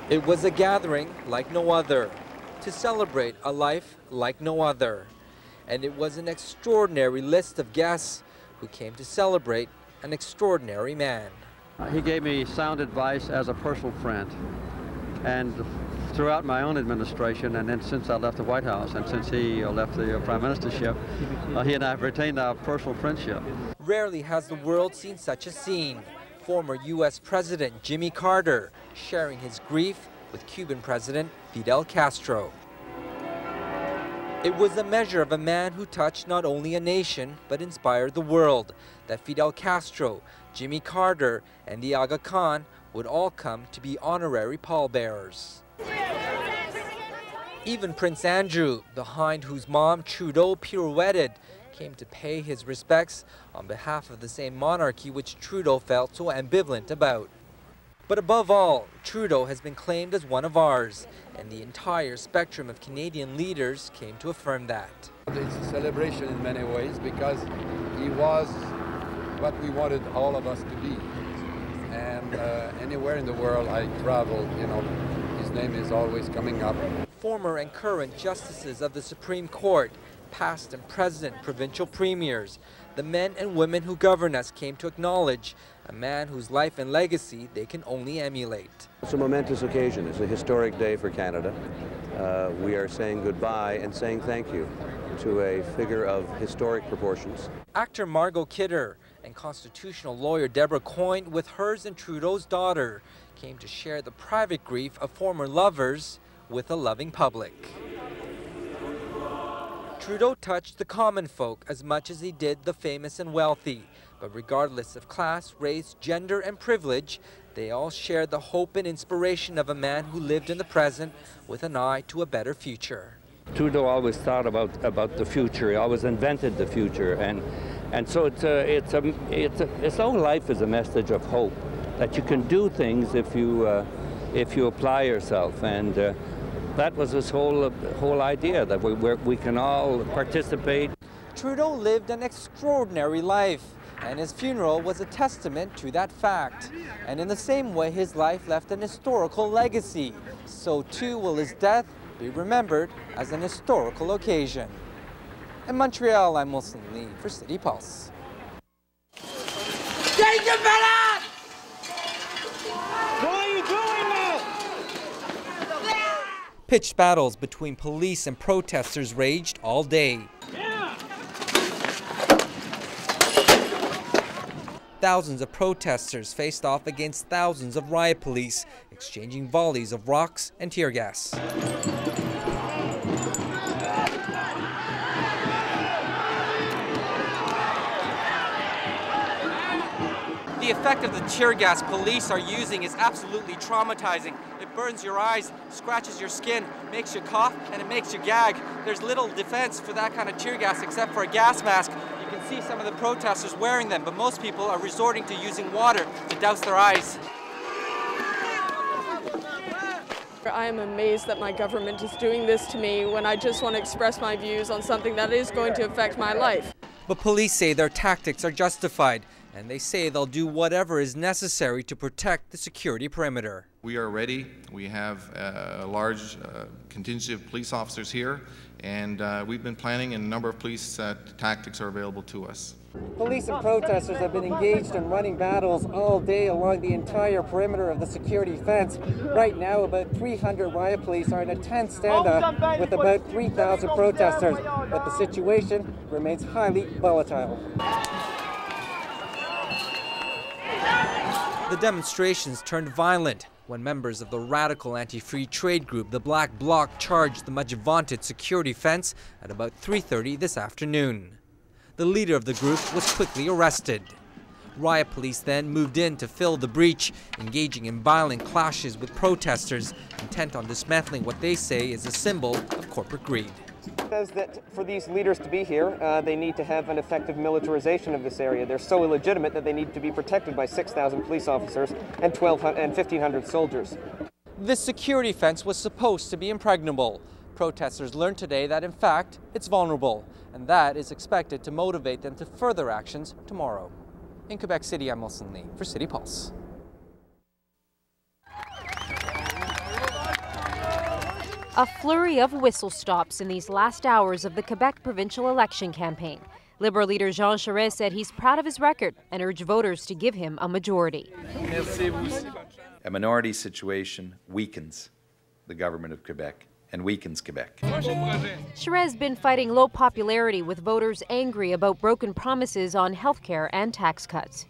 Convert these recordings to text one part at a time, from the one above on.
It was a gathering like no other, to celebrate a life like no other. And it was an extraordinary list of guests who came to celebrate an extraordinary man. He gave me sound advice as a personal friend. And throughout my own administration, and then since I left the White House, and since he left the prime ministership, he and I have retained our personal friendship. Rarely has the world seen such a scene. Former U.S. President Jimmy Carter sharing his grief with Cuban President Fidel Castro. It was a measure of a man who touched not only a nation, but inspired the world, that Fidel Castro, Jimmy Carter, and the Aga Khan would all come to be honorary pallbearers. Even Prince Andrew, behind whose mom Trudeau pirouetted, came to pay his respects on behalf of the same monarchy which Trudeau felt so ambivalent about. But above all, Trudeau has been claimed as one of ours, and the entire spectrum of Canadian leaders came to affirm that. It's a celebration in many ways because he was what we wanted all of us to be. And anywhere in the world I travel, his name is always coming up. Former and current justices of the Supreme Court, past and present provincial premiers, the men and women who govern us came to acknowledge a man whose life and legacy they can only emulate. It's a momentous occasion. It's a historic day for Canada. We are saying goodbye and saying thank you to a figure of historic proportions. Actor Margot Kidder and constitutional lawyer Deborah Coyne, with hers and Trudeau's daughter, came to share the private grief of former lovers with a loving public. Trudeau touched the common folk as much as he did the famous and wealthy, but regardless of class, race, gender, and privilege, they all shared the hope and inspiration of a man who lived in the present with an eye to a better future. Trudeau always thought about the future. He always invented the future, and so his whole life is a message of hope that you can do things if you apply yourself, and that was his whole idea, that we can all participate. Trudeau lived an extraordinary life, and his funeral was a testament to that fact. And in the same way, his life left an historical legacy. So too will his death be remembered as an historical occasion. In Montreal, I'm Wilson Lee for City Pulse. Take it back! What are you doing now? Pitched battles between police and protesters raged all day. Thousands of protesters faced off against thousands of riot police, exchanging volleys of rocks and tear gas. The effect of the tear gas police are using is absolutely traumatizing. It burns your eyes, scratches your skin, makes you cough, and it makes you gag. There's little defense for that kind of tear gas except for a gas mask. You can see some of the protesters wearing them, but most people are resorting to using water to douse their eyes. I am amazed that my government is doing this to me when I just want to express my views on something that is going to affect my life. But police say their tactics are justified, and they say they'll do whatever is necessary to protect the security perimeter. We are ready. We have a large contingent of police officers here, and we've been planning, and a number of police tactics are available to us. Police and protesters have been engaged in running battles all day along the entire perimeter of the security fence. Right now, about 300 riot police are in a tense standoff with about 3,000 protesters, but the situation remains highly volatile. The demonstrations turned violent when members of the radical anti-free trade group, the Black Bloc, charged the much-vaunted security fence at about 3:30 this afternoon. The leader of the group was quickly arrested. Riot police then moved in to fill the breach, engaging in violent clashes with protesters, intent on dismantling what they say is a symbol of corporate greed. It says that for these leaders to be here, they need to have an effective militarization of this area. They're so illegitimate that they need to be protected by 6,000 police officers and 1,500 soldiers. This security fence was supposed to be impregnable. Protesters learned today that, in fact, it's vulnerable, and that is expected to motivate them to further actions tomorrow. In Quebec City, I'm Wilson Lee for City Pulse. A flurry of whistle stops in these last hours of the Quebec provincial election campaign. Liberal leader Jean Charest said he's proud of his record and urged voters to give him a majority. A minority situation weakens the government of Quebec and weakens Quebec. Charest has been fighting low popularity with voters angry about broken promises on health care and tax cuts.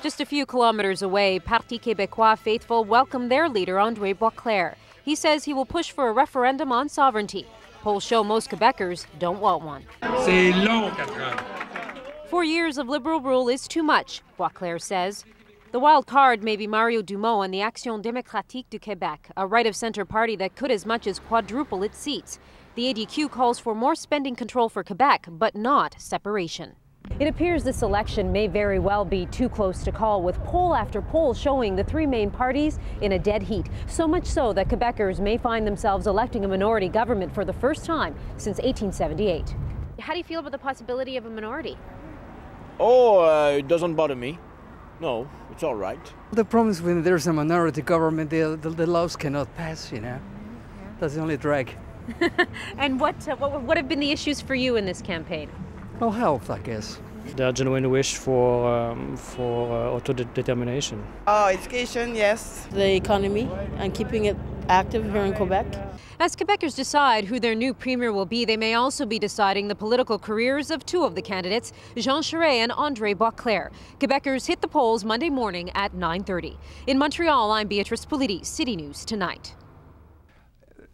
Just a few kilometers away, Parti Québécois faithful welcomed their leader, André Boisclair. He says he will push for a referendum on sovereignty. Polls show most Quebecers don't want one. 4 years of Liberal rule is too much, Boisclair says. The wild card may be Mario Dumont and the Action démocratique du Québec, a right-of-centre party that could as much as quadruple its seats. The ADQ calls for more spending control for Quebec, but not separation. It appears this election may very well be too close to call, with poll after poll showing the three main parties in a dead heat. So much so that Quebecers may find themselves electing a minority government for the first time since 1878. How do you feel about the possibility of a minority? It doesn't bother me. No, it's all right. The problem is when there's a minority government, the laws cannot pass, you know. That's the only drag. And what have been the issues for you in this campaign? Well, health, I guess. The genuine wish for autodetermination. Education, yes. The economy and keeping it active here in Quebec. As Quebecers decide who their new premier will be, they may also be deciding the political careers of two of the candidates, Jean Charest and André Boisclair. Quebecers hit the polls Monday morning at 9:30. In Montreal, I'm Beatrice Politi, City News Tonight.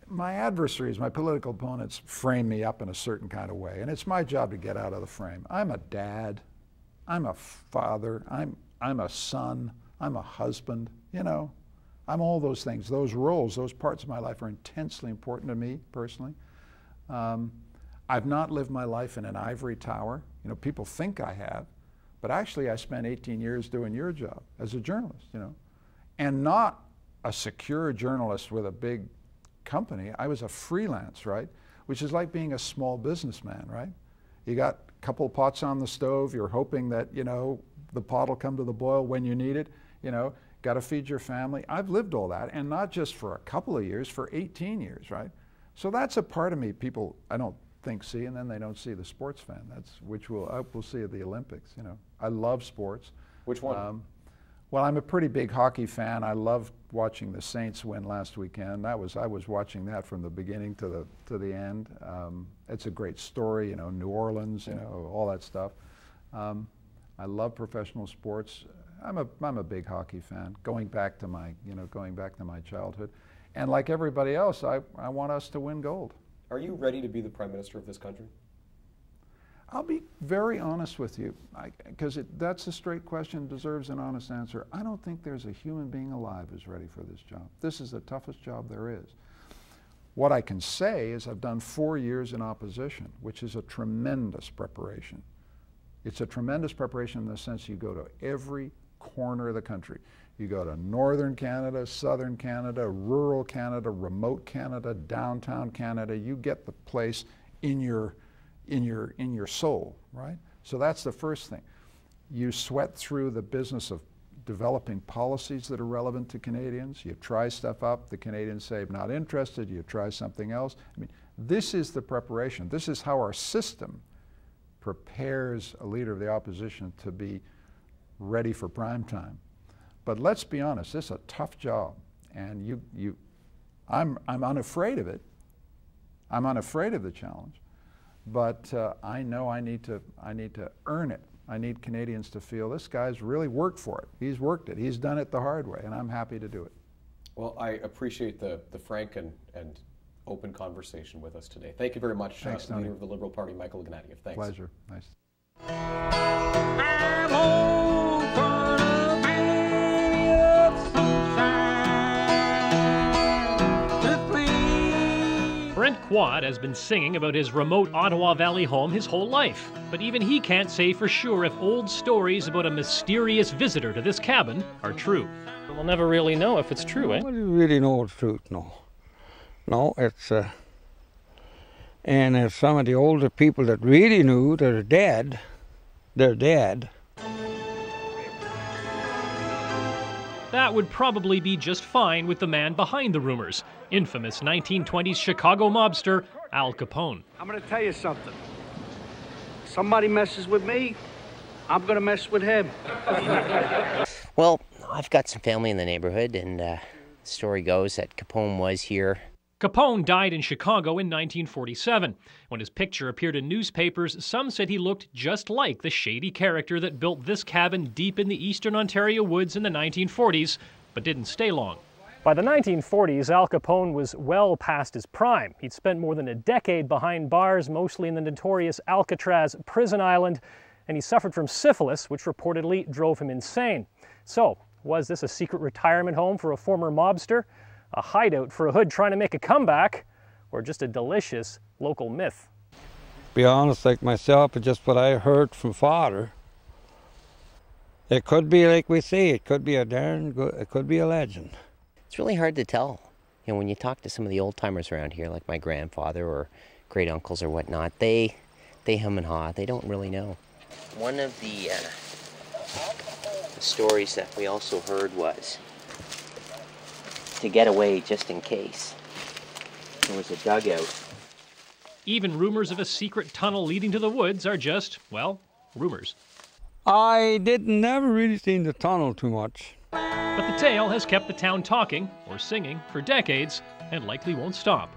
My adversaries, my political opponents, frame me up in a certain kind of way, and it's my job to get out of the frame. I'm a dad, I'm a father, I'm a son, I'm a husband, you know. I'm all those things. Those roles, those parts of my life are intensely important to me personally. I've not lived my life in an ivory tower. You know, people think I have, but actually I spent 18 years doing your job as a journalist, you know, and not a secure journalist with a big company. I was a freelance, right? Which is like being a small businessman, right? You got a couple pots on the stove, you're hoping that, you know, the pot will come to the boil when you need it, you know, got to feed your family. I've lived all that, and not just for a couple of years, for 18 years, right? So that's a part of me people, I don't think, see, and then they don't see the sports fan. That's, which we'll see at the Olympics, you know. I love sports. Which one? Well, I'm a pretty big hockey fan. I loved watching the Saints win last weekend. I was watching that from the beginning to the end. It's a great story, you know, New Orleans, you know, all that stuff. I love professional sports. I'm a big hockey fan, going back to my childhood. And like everybody else, I want us to win gold. Are you ready to be the Prime Minister of this country? I'll be very honest with you, because that's a straight question, deserves an honest answer. I don't think there's a human being alive who's ready for this job. This is the toughest job there is. What I can say is I've done 4 years in opposition, which is a tremendous preparation. It's a tremendous preparation in the sense you go to every corner of the country. You go to northern Canada, southern Canada, rural Canada, remote Canada, downtown Canada. You get the place in your soul, right? So that's the first thing. You sweat through the business of developing policies that are relevant to Canadians. You try stuff up. The Canadians say, not interested. You try something else. I mean, this is the preparation. This is how our system prepares a leader of the opposition to be ready for prime time. But let's be honest, this is a tough job, and I'm unafraid of it. I'm unafraid of the challenge, but I know I need to earn it. I need Canadians to feel this guy's really worked for it. He's worked it. He's done it the hard way, and I'm happy to do it. Well, I appreciate the frank and open conversation with us today. Thank you very much, Thanks, Tony. Leader of the Liberal Party, Michael Ignatieff. Thanks. Pleasure. Nice. Brent Quad has been singing about his remote Ottawa Valley home his whole life, but even he can't say for sure if old stories about a mysterious visitor to this cabin are true. We'll never really know if it's true, eh? Well, you really know the truth, no. No, it's, and if some of the older people that really knew, they're dead. that would probably be just fine with the man behind the rumors, infamous 1920s Chicago mobster Al Capone. I'm going to tell you something. Somebody messes with me, I'm going to mess with him. Well, I've got some family in the neighborhood, and the story goes that Capone was here. Capone died in Chicago in 1947. When his picture appeared in newspapers, some said he looked just like the shady character that built this cabin deep in the eastern Ontario woods in the 1940s, but didn't stay long. By the 1940s, Al Capone was well past his prime. He'd spent more than a decade behind bars, mostly in the notorious Alcatraz prison island, and he suffered from syphilis, which reportedly drove him insane. So, was this a secret retirement home for a former mobster, a hideout for a hood trying to make a comeback, or just a delicious local myth? Be honest, like myself, it's just what I heard from father. It could be like we say, it could be a darn good, it could be a legend. It's really hard to tell. You know, when you talk to some of the old timers around here, like my grandfather or great uncles or whatnot, they hum and haw. They don't really know. One of the stories that we also heard was to get away just in case. There was a dugout. Even rumors of a secret tunnel leading to the woods are just, well, rumors. I never really seen the tunnel too much. But the tale has kept the town talking, or singing, for decades, and likely won't stop.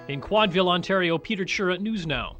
In Quadville, Ontario, Peter Chura, News Now.